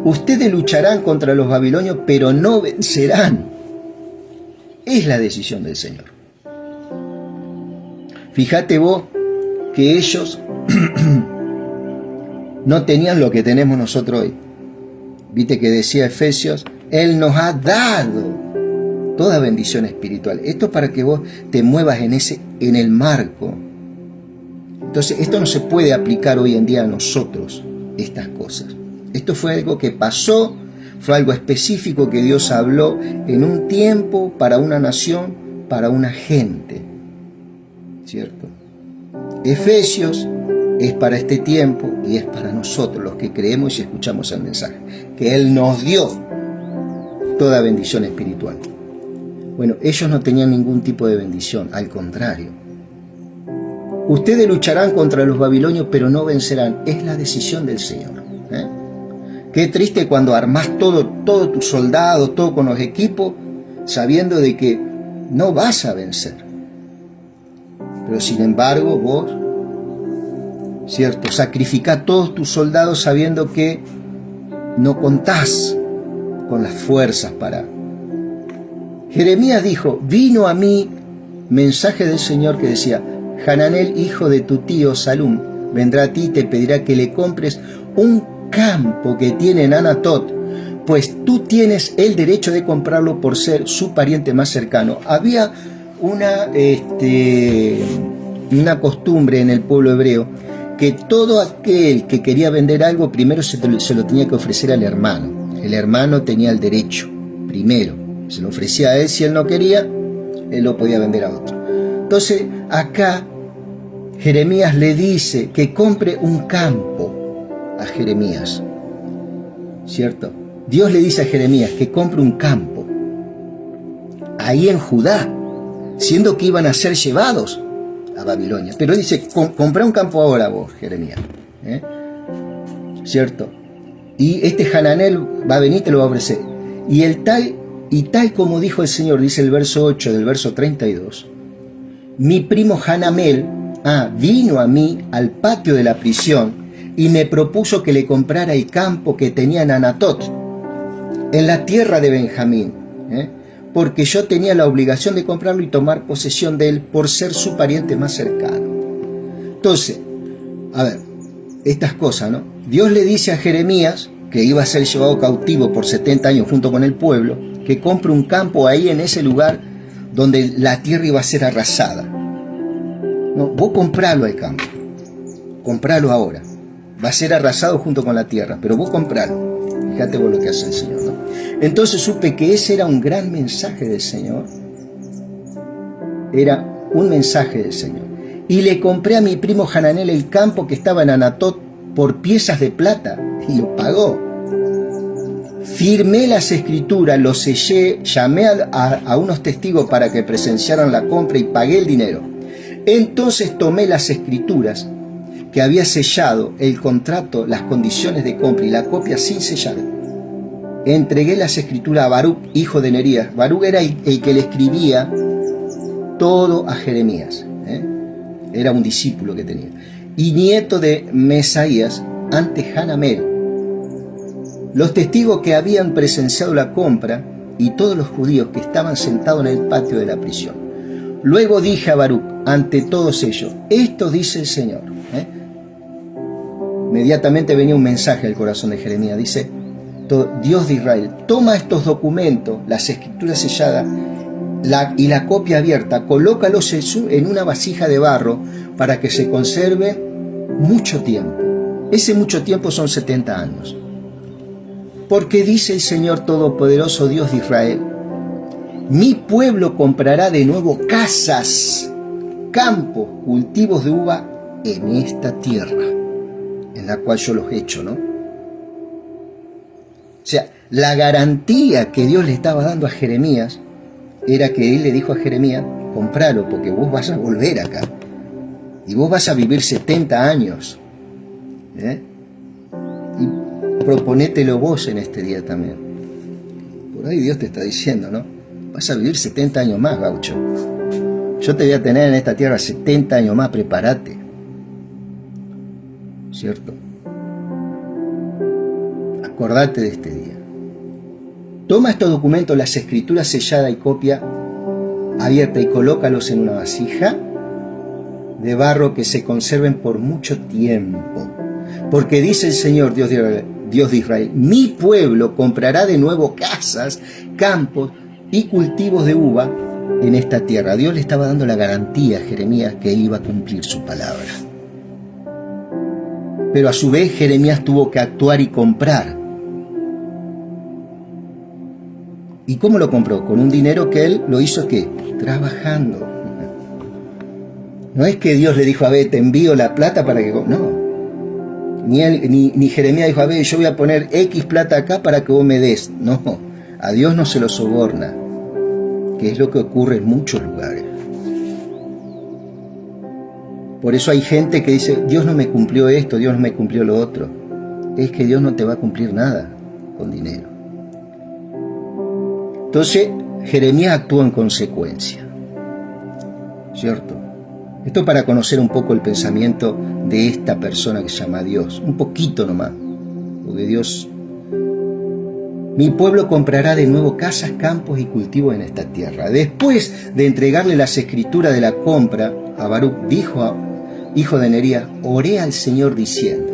Ustedes lucharán contra los babilonios, pero no vencerán. Es la decisión del Señor. Fíjate vos que ellos no tenían lo que tenemos nosotros hoy. Viste que decía Efesios, Él nos ha dado toda bendición espiritual. Esto es para que vos te muevas en el marco. Entonces, esto no se puede aplicar hoy en día a nosotros, estas cosas. Esto fue algo que pasó, fue algo específico que Dios habló en un tiempo, para una nación, para una gente, ¿cierto? Efesios es para este tiempo y es para nosotros, los que creemos y escuchamos el mensaje que Él nos dio toda bendición espiritual. Bueno, ellos no tenían ningún tipo de bendición, al contrario. Ustedes lucharán contra los babilonios, pero no vencerán. Es la decisión del Señor. Qué triste cuando armás todos tus soldados, todo con los equipos, sabiendo de que no vas a vencer. Pero sin embargo, vos, ¿cierto?, sacrificá todos tus soldados sabiendo que no contás con las fuerzas para... Jeremías dijo, vino a mí mensaje del Señor que decía, Hananel, hijo de tu tío Salum, vendrá a ti y te pedirá que le compres un campo que tiene en Anatot, pues tú tienes el derecho de comprarlo por ser su pariente más cercano. Había una costumbre en el pueblo hebreo que todo aquel que quería vender algo primero se lo tenía que ofrecer al hermano. El hermano tenía el derecho primero. Se lo ofrecía a él, si él no quería, él lo podía vender a otro. Entonces, acá Jeremías le dice que compre un campo a Jeremías, ¿cierto? Dios le dice a Jeremías que compre un campo ahí en Judá, siendo que iban a ser llevados a Babilonia. Pero él dice, compra un campo ahora vos, Jeremías, ¿cierto? Y este Hananel va a venir y te lo va a ofrecer. Y tal como dijo el Señor, dice el verso 8 del verso 32, mi primo Hanamel vino a mí al patio de la prisión y me propuso que le comprara el campo que tenía en Anatot, en la tierra de Benjamín, porque yo tenía la obligación de comprarlo y tomar posesión de él por ser su pariente más cercano. Entonces, a ver, estas cosas, ¿no? Dios le dice a Jeremías, que iba a ser llevado cautivo por 70 años junto con el pueblo, que compre un campo ahí en ese lugar donde la tierra iba a ser arrasada. No, vos compralo al campo, compralo ahora. Va a ser arrasado junto con la tierra, pero vos compralo. Fíjate vos lo que hace el Señor, ¿no? Entonces supe que ese era un gran mensaje del Señor. Era un mensaje del Señor. Y le compré a mi primo Hananel el campo que estaba en Anatot por piezas de plata, y lo pagó. Firmé las escrituras, lo sellé, llamé a unos testigos para que presenciaran la compra y pagué el dinero. Entonces tomé las escrituras que había sellado, el contrato, las condiciones de compra y la copia sin sellar. Entregué las escrituras a Baruc, hijo de Nerías. Baruc era el que le escribía todo a Jeremías. Era un discípulo que tenía. Y nieto de Mesaías, ante Hanamel. Los testigos que habían presenciado la compra y todos los judíos que estaban sentados en el patio de la prisión. Luego dije a Baruc, ante todos ellos, esto dice el Señor. Inmediatamente venía un mensaje al corazón de Jeremías. Dice, Dios de Israel, toma estos documentos, las escrituras selladas y la copia abierta, colócalos en una vasija de barro para que se conserve mucho tiempo. Ese mucho tiempo son 70 años. Porque dice el Señor Todopoderoso, Dios de Israel, mi pueblo comprará de nuevo casas, campos, cultivos de uva en esta tierra, en la cual yo los he hecho, ¿no? O sea, la garantía que Dios le estaba dando a Jeremías era que él le dijo a Jeremías, compralo porque vos vas a volver acá y vos vas a vivir 70 años. Y proponételo vos en este día también. Por ahí Dios te está diciendo, ¿no? Vas a vivir 70 años más, gaucho. Yo te voy a tener en esta tierra 70 años más, prepárate. ¿Cierto? Acordate de este día. Toma estos documentos, las escrituras selladas y copia abierta y colócalos en una vasija de barro que se conserven por mucho tiempo. Porque dice el Señor, Dios de Israel, mi pueblo comprará de nuevo casas, campos y cultivos de uva en esta tierra. Dios le estaba dando la garantía a Jeremías que él iba a cumplir su palabra. Pero a su vez Jeremías tuvo que actuar y comprar. ¿Y cómo lo compró? Con un dinero que él lo hizo, ¿qué? Trabajando. No es que Dios le dijo, a ver, te envío la plata para que... No. Ni Jeremías dijo, a ver, yo voy a poner X plata acá para que vos me des. No. A Dios no se lo soborna, que es lo que ocurre en muchos lugares. Por eso hay gente que dice, Dios no me cumplió esto, Dios no me cumplió lo otro. Es que Dios no te va a cumplir nada con dinero. Entonces, Jeremías actuó en consecuencia, ¿cierto? Esto para conocer un poco el pensamiento de esta persona que se llama Dios, un poquito nomás, porque Dios, mi pueblo comprará de nuevo casas, campos y cultivos en esta tierra. Después de entregarle las escrituras de la compra a Baruc, dijo, hijo de Nerías, oré al Señor diciendo,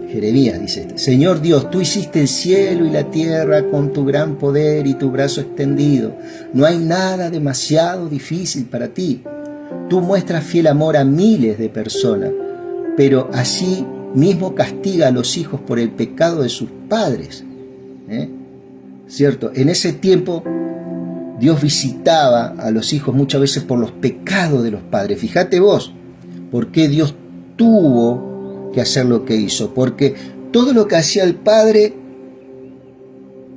Jeremías dice, Señor Dios, tú hiciste el cielo y la tierra con tu gran poder y tu brazo extendido. No hay nada demasiado difícil para ti. Tú muestras fiel amor a miles de personas, pero así mismo castiga a los hijos por el pecado de sus padres. ¿Cierto? En ese tiempo Dios visitaba a los hijos muchas veces por los pecados de los padres. Fíjate vos, ¿por qué Dios tuvo que hacer lo que hizo? Porque todo lo que hacía el padre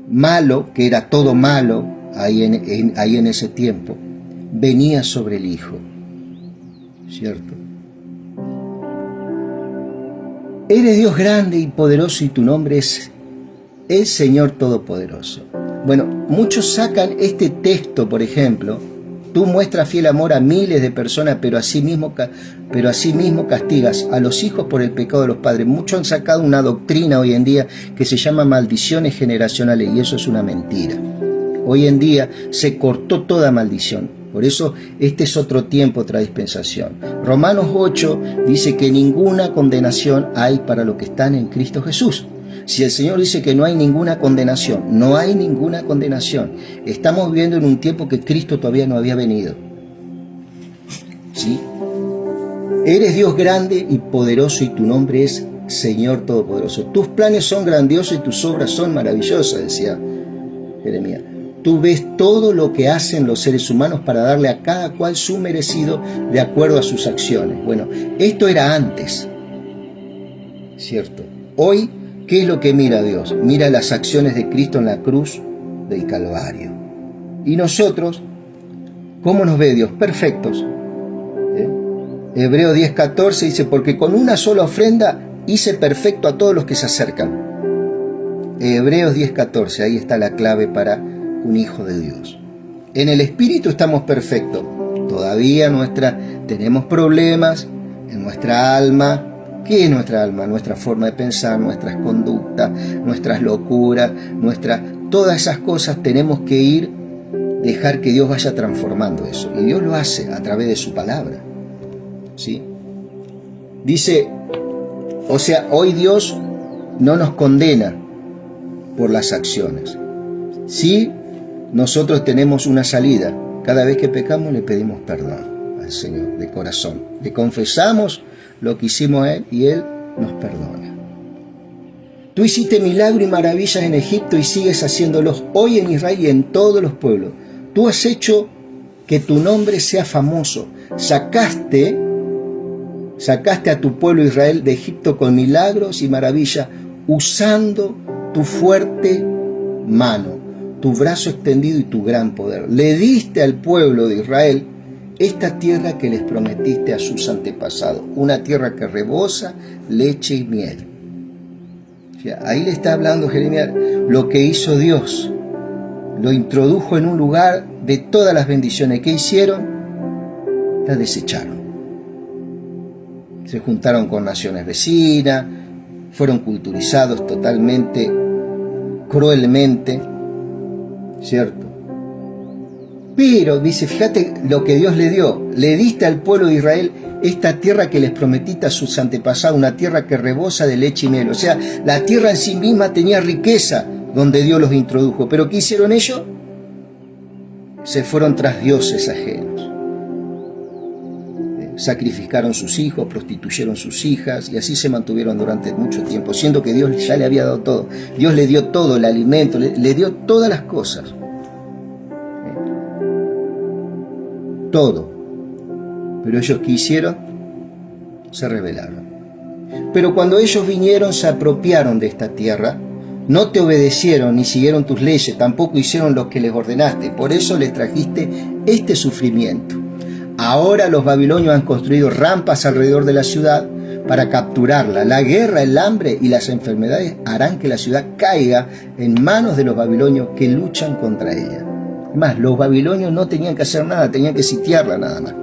malo, que era todo malo ahí en ese tiempo, venía sobre el hijo, ¿cierto? Eres Dios grande y poderoso y tu nombre es el Señor Todopoderoso. Bueno, muchos sacan este texto, por ejemplo, tú muestras fiel amor a miles de personas, pero asimismo castigas a los hijos por el pecado de los padres. Muchos han sacado una doctrina hoy en día que se llama maldiciones generacionales, y eso es una mentira. Hoy en día se cortó toda maldición. Por eso este es otro tiempo, otra dispensación. Romanos 8 dice que ninguna condenación hay para los que están en Cristo Jesús. Si el Señor dice que no hay ninguna condenación, no hay ninguna condenación. Estamos viviendo en un tiempo que Cristo todavía no había venido. ¿Sí? Eres Dios grande y poderoso y tu nombre es Señor Todopoderoso. Tus planes son grandiosos y tus obras son maravillosas, decía Jeremías. Tú ves todo lo que hacen los seres humanos para darle a cada cual su merecido de acuerdo a sus acciones. Bueno, esto era antes, ¿cierto? Hoy, ¿qué es lo que mira Dios? Mira las acciones de Cristo en la cruz del Calvario. Y nosotros, ¿cómo nos ve Dios? Perfectos. Hebreos 10:14 dice, porque con una sola ofrenda hice perfecto a todos los que se acercan. Hebreos 10:14, ahí está la clave para un hijo de Dios. En el espíritu estamos perfectos. Todavía tenemos problemas en nuestra alma. ¿Qué es nuestra alma? Nuestra forma de pensar, nuestras conductas, nuestras locuras, todas esas cosas tenemos que dejar que Dios vaya transformando eso. Y Dios lo hace a través de su palabra. ¿Sí? Dice, o sea, hoy Dios no nos condena por las acciones. Sí, nosotros tenemos una salida. Cada vez que pecamos le pedimos perdón al Señor de corazón. Le confesamos lo que hicimos a Él y Él nos perdona. Tú hiciste milagros y maravillas en Egipto y sigues haciéndolos hoy en Israel y en todos los pueblos. Tú has hecho que tu nombre sea famoso. Sacaste a tu pueblo Israel de Egipto con milagros y maravillas, usando tu fuerte mano, tu brazo extendido y tu gran poder. Le diste al pueblo de Israel esta tierra que les prometiste a sus antepasados, una tierra que rebosa leche y miel. O sea, ahí le está hablando Jeremías lo que hizo Dios. Lo introdujo en un lugar de todas las bendiciones. ¿Qué hicieron? La desecharon. Se juntaron con naciones vecinas, fueron culturizados totalmente, cruelmente, ¿cierto? Pero, dice, fíjate lo que Dios le dio. Le diste al pueblo de Israel esta tierra que les prometiste a sus antepasados, una tierra que rebosa de leche y miel. O sea, la tierra en sí misma tenía riqueza donde Dios los introdujo. ¿Pero qué hicieron ellos? Se fueron tras dioses ajenos. Sacrificaron sus hijos, prostituyeron sus hijas y así se mantuvieron durante mucho tiempo, siendo que Dios ya le había dado todo. Dios le dio todo, el alimento, le dio todas las cosas. Todo. Pero ellos, ¿qué hicieron? Se rebelaron. Pero cuando ellos vinieron, se apropiaron de esta tierra, No te obedecieron ni siguieron tus leyes, tampoco hicieron lo que les ordenaste. Por eso les trajiste este sufrimiento. Ahora los babilonios han construido rampas alrededor de la ciudad para capturarla. La guerra, el hambre y las enfermedades harán que la ciudad caiga en manos de los babilonios que luchan contra ella. Más, los babilonios no tenían que hacer nada, tenían que sitiarla nada más.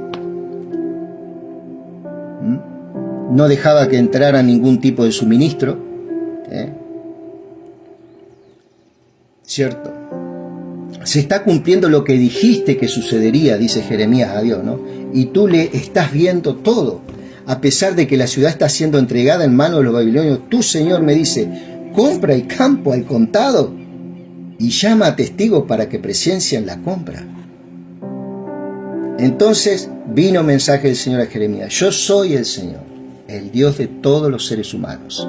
No dejaba que entrara ningún tipo de suministro. ¿Cierto? Se está cumpliendo lo que dijiste que sucedería, dice Jeremías a Dios, ¿no? Y tú le estás viendo todo. A pesar de que la ciudad está siendo entregada en manos de los babilonios, tu Señor me dice, compra el campo al contado y llama a testigos para que presencien la compra. Entonces vino mensaje del Señor a Jeremías, yo soy el Señor, el Dios de todos los seres humanos.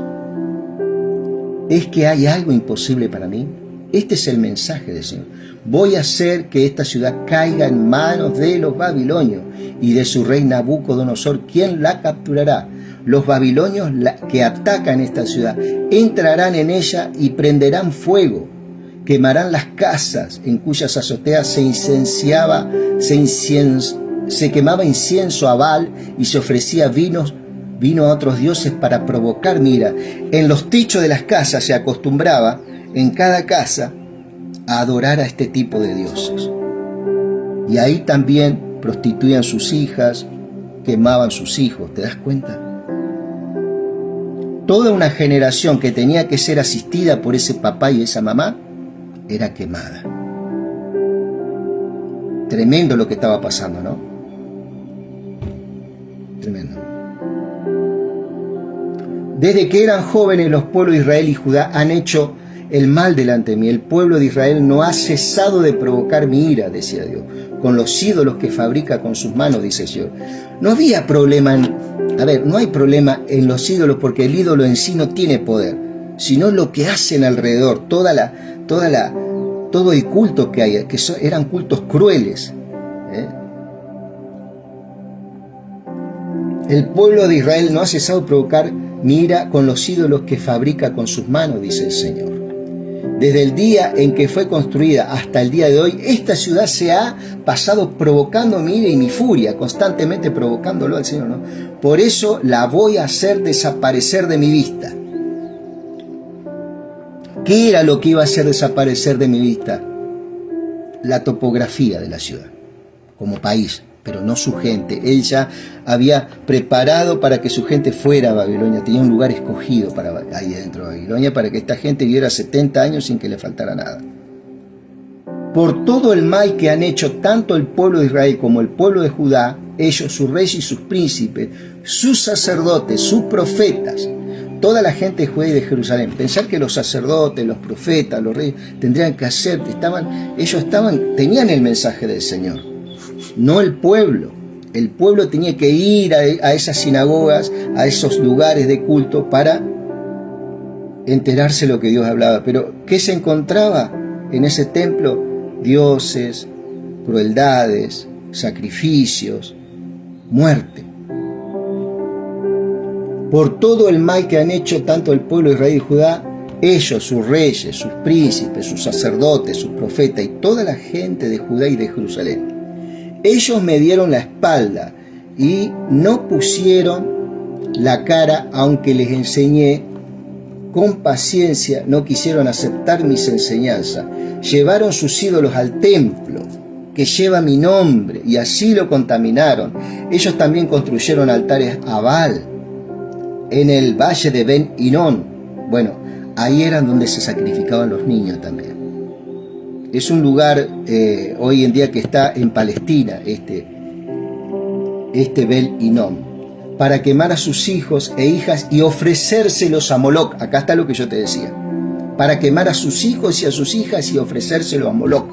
¿Es que hay algo imposible para mí? Este es el mensaje del Señor. Voy a hacer que esta ciudad caiga en manos de los babilonios y de su rey Nabucodonosor, quien la capturará. Los babilonios que atacan esta ciudad entrarán en ella y prenderán fuego. Quemarán las casas en cuyas azoteas se quemaba incienso a Baal y se ofrecía vino a otros dioses para provocar mi ira. En los techos de las casas se acostumbraba en cada casa a adorar a este tipo de dioses. Y ahí también prostituían sus hijas, quemaban sus hijos, ¿te das cuenta? Toda una generación que tenía que ser asistida por ese papá y esa mamá era quemada. Tremendo lo que estaba pasando, ¿no? Tremendo. Desde que eran jóvenes, los pueblos de Israel y Judá han hecho el mal delante de mí. El pueblo de Israel no ha cesado de provocar mi ira, decía Dios, con los ídolos que fabrica con sus manos, dice Dios. No había problema no hay problema en los ídolos porque el ídolo en sí no tiene poder, sino lo que hacen alrededor, todo el culto que hay, que eran cultos crueles. El pueblo de Israel no ha cesado de provocar mi ira con los ídolos que fabrica con sus manos, dice el Señor. Desde el día en que fue construida hasta el día de hoy, esta ciudad se ha pasado provocando mi ira y mi furia, constantemente provocándolo al Señor, ¿no? Por eso la voy a hacer desaparecer de mi vista. ¿Qué era lo que iba a hacer desaparecer de mi vista? La topografía de la ciudad, como país, pero no su gente. Él ya había preparado para que su gente fuera a Babilonia, tenía un lugar escogido para ahí dentro de Babilonia, para que esta gente viviera 70 años sin que le faltara nada. Por todo el mal que han hecho tanto el pueblo de Israel como el pueblo de Judá, ellos, sus reyes y sus príncipes, sus sacerdotes, sus profetas, toda la gente de Judá y de Jerusalén. Pensar que los sacerdotes, los profetas, los reyes tendrían que hacer, tenían el mensaje del Señor, no el pueblo. El pueblo tenía que ir a esas sinagogas, a esos lugares de culto para enterarse lo que Dios hablaba. Pero ¿qué se encontraba en ese templo? Dioses, crueldades, sacrificios, muerte. Por todo el mal que han hecho tanto el pueblo de Israel y Judá, ellos, sus reyes, sus príncipes, sus sacerdotes, sus profetas y toda la gente de Judá y de Jerusalén. Ellos me dieron la espalda y no pusieron la cara, aunque les enseñé con paciencia, no quisieron aceptar mis enseñanzas. Llevaron sus ídolos al templo que lleva mi nombre y así lo contaminaron. Ellos también construyeron altares a Baal en el valle de Ben Hinnom. Bueno, ahí eran donde se sacrificaban los niños también. Es un lugar hoy en día que está en Palestina, este Ben Hinnom, para quemar a sus hijos e hijas y ofrecérselos a Moloc. Acá está lo que yo te decía. Para quemar a sus hijos y a sus hijas y ofrecérselo a Moloc.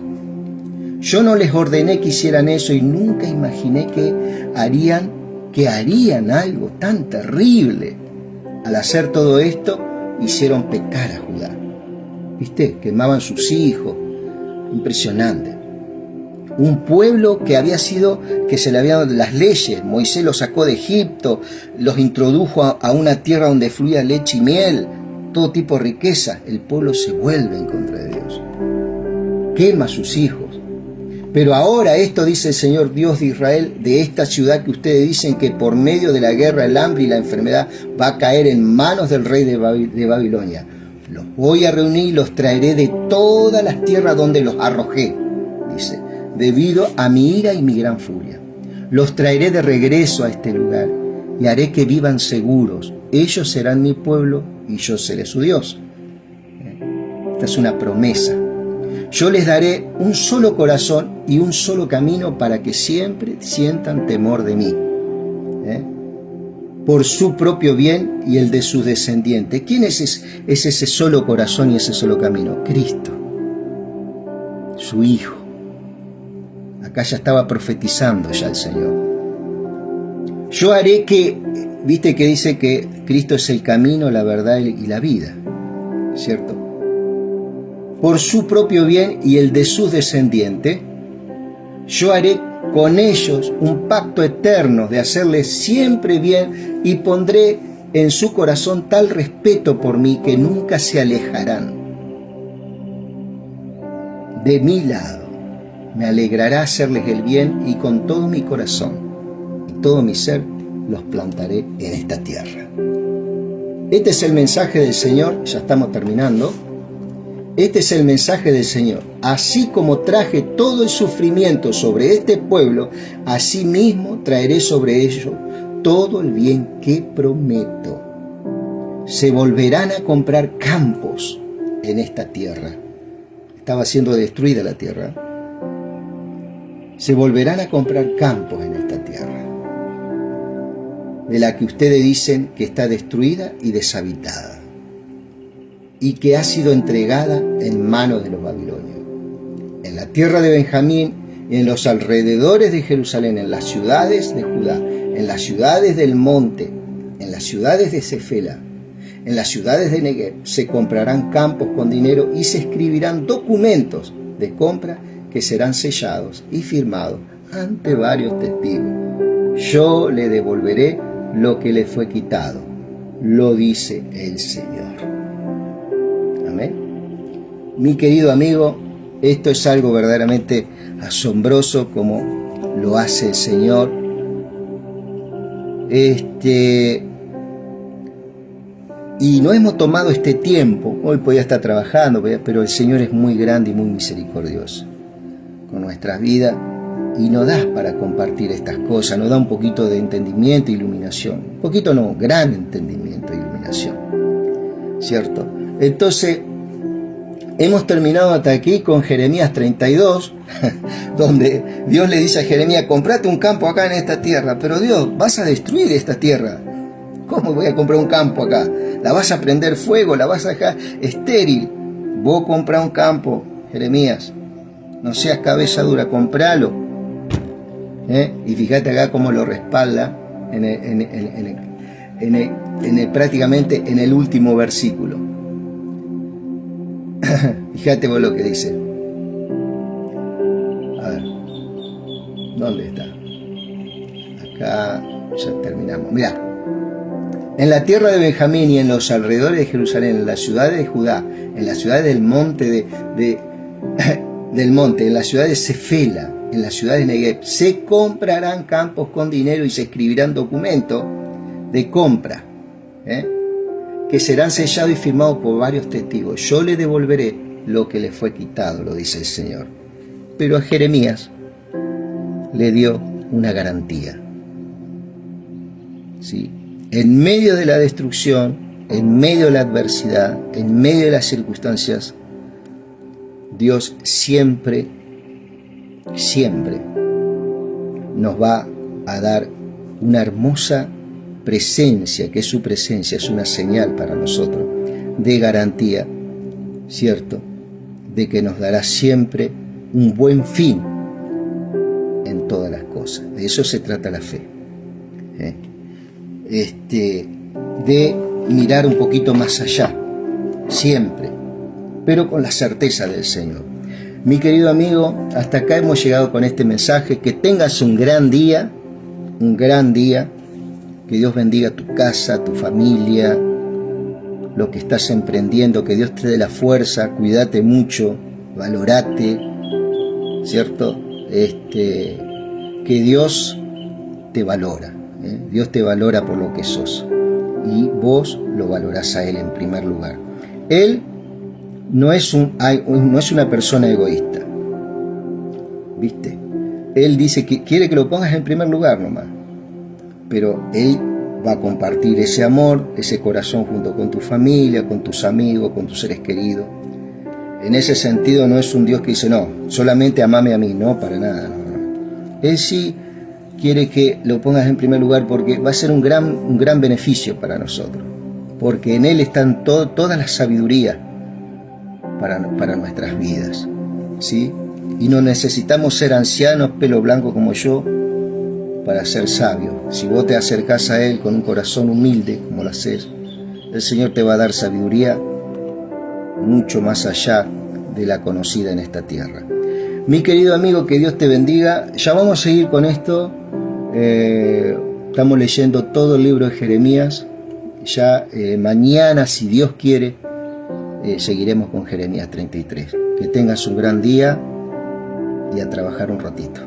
Yo no les ordené que hicieran eso y nunca imaginé que harían algo tan terrible. Al hacer todo esto, hicieron pecar a Judá. ¿Viste? Quemaban sus hijos. Impresionante. Un pueblo que se le habían dado las leyes. Moisés los sacó de Egipto, los introdujo a una tierra donde fluía leche y miel. todo tipo de riqueza, el pueblo se vuelve en contra de Dios. Quema a sus hijos. Pero ahora esto dice el Señor Dios de Israel, de esta ciudad que ustedes dicen que por medio de la guerra, el hambre y la enfermedad va a caer en manos del rey de Babilonia. Los voy a reunir y los traeré de todas las tierras donde los arrojé, dice, debido a mi ira y mi gran furia. Los traeré de regreso a este lugar y haré que vivan seguros. Ellos serán mi pueblo y yo seré su Dios. Esta es una promesa. Yo les daré un solo corazón y un solo camino para que siempre sientan temor de mí, por su propio bien y el de sus descendientes. ¿Quién es ese solo corazón y ese solo camino? Cristo, su Hijo. Acá ya estaba profetizando ya el Señor. Yo haré que, viste que dice que Cristo es el camino, la verdad y la vida, ¿cierto? Por su propio bien y el de sus descendientes, yo haré con ellos un pacto eterno de hacerles siempre bien y pondré en su corazón tal respeto por mí que nunca se alejarán de mi lado. Me alegrará hacerles el bien y con todo mi corazón y todo mi ser los plantaré en esta tierra. Este es el mensaje del Señor, ya estamos terminando. Este es el mensaje del Señor. Así como traje todo el sufrimiento sobre este pueblo, así mismo traeré sobre ellos todo el bien que prometo. Se volverán a comprar campos en esta tierra. Estaba siendo destruida la tierra. Se volverán a comprar campos en esta tierra, de la que ustedes dicen que está destruida y deshabitada, y que ha sido entregada en manos de los babilonios. En la tierra de Benjamín y en los alrededores de Jerusalén, en las ciudades de Judá, en las ciudades del monte, en las ciudades de Cefela, en las ciudades de Negev, se comprarán campos con dinero y se escribirán documentos de compra que serán sellados y firmados ante varios testigos. Yo le devolveré lo que le fue quitado, lo dice el Señor. Amén. Mi querido amigo, esto es algo verdaderamente asombroso como lo hace el Señor. Y no hemos tomado este tiempo. Hoy podía estar trabajando, pero el Señor es muy grande y muy misericordioso con nuestras vidas y nos da para compartir estas cosas, nos da un poquito de entendimiento e iluminación. Un poquito no, gran entendimiento e iluminación, ¿cierto? Entonces, hemos terminado hasta aquí con Jeremías 32, donde Dios le dice a Jeremías, comprate un campo acá en esta tierra. Pero Dios, vas a destruir esta tierra. ¿Cómo voy a comprar un campo acá? La vas a prender fuego, la vas a dejar estéril. Vos comprá un campo, Jeremías. No seas cabeza dura, compralo. Y fíjate acá cómo lo respalda prácticamente en el último versículo. Fíjate vos lo que dice. A ver, ¿dónde está? Acá ya terminamos. Mirá. En la tierra de Benjamín y en los alrededores de Jerusalén, en las ciudades de Judá, en las ciudades del monte del monte, en la ciudad de Cefela, en la ciudad de Negev, se comprarán campos con dinero y se escribirán documentos de compra, que serán sellados y firmados por varios testigos. Yo le devolveré lo que le fue quitado, lo dice el Señor. Pero a Jeremías le dio una garantía. ¿Sí? En medio de la destrucción, en medio de la adversidad, en medio de las circunstancias, Dios siempre, siempre nos va a dar una hermosa presencia, que es su presencia, es una señal para nosotros de garantía, ¿cierto? De que nos dará siempre un buen fin en todas las cosas. De eso se trata la fe. De mirar un poquito más allá, siempre, pero con la certeza del Señor. Mi querido amigo, hasta acá hemos llegado con este mensaje. Que tengas un gran día, que Dios bendiga tu casa, tu familia, lo que estás emprendiendo, que Dios te dé la fuerza, cuídate mucho, valorate, ¿cierto? Que Dios te valora, Dios te valora por lo que sos y vos lo valorás a Él en primer lugar. Él no es una persona egoísta, ¿viste? Él dice que quiere que lo pongas en primer lugar nomás, pero Él va a compartir ese amor, ese corazón junto con tu familia, con tus amigos, con tus seres queridos. En ese sentido no es un Dios que dice, no, solamente amame a mí, no, para nada. No. Él sí quiere que lo pongas en primer lugar porque va a ser un gran beneficio para nosotros, porque en Él están toda la sabiduría para nuestras vidas, ¿sí? Y no necesitamos ser ancianos, pelo blanco como yo, para ser sabios. Si vos te acercás a Él con un corazón humilde, como lo haces, el Señor te va a dar sabiduría mucho más allá de la conocida en esta tierra. Mi querido amigo, que Dios te bendiga. Ya vamos a seguir con esto. Estamos leyendo todo el libro de Jeremías. Ya mañana, si Dios quiere, seguiremos con Jeremías 33. Que tengas un gran día y a trabajar un ratito.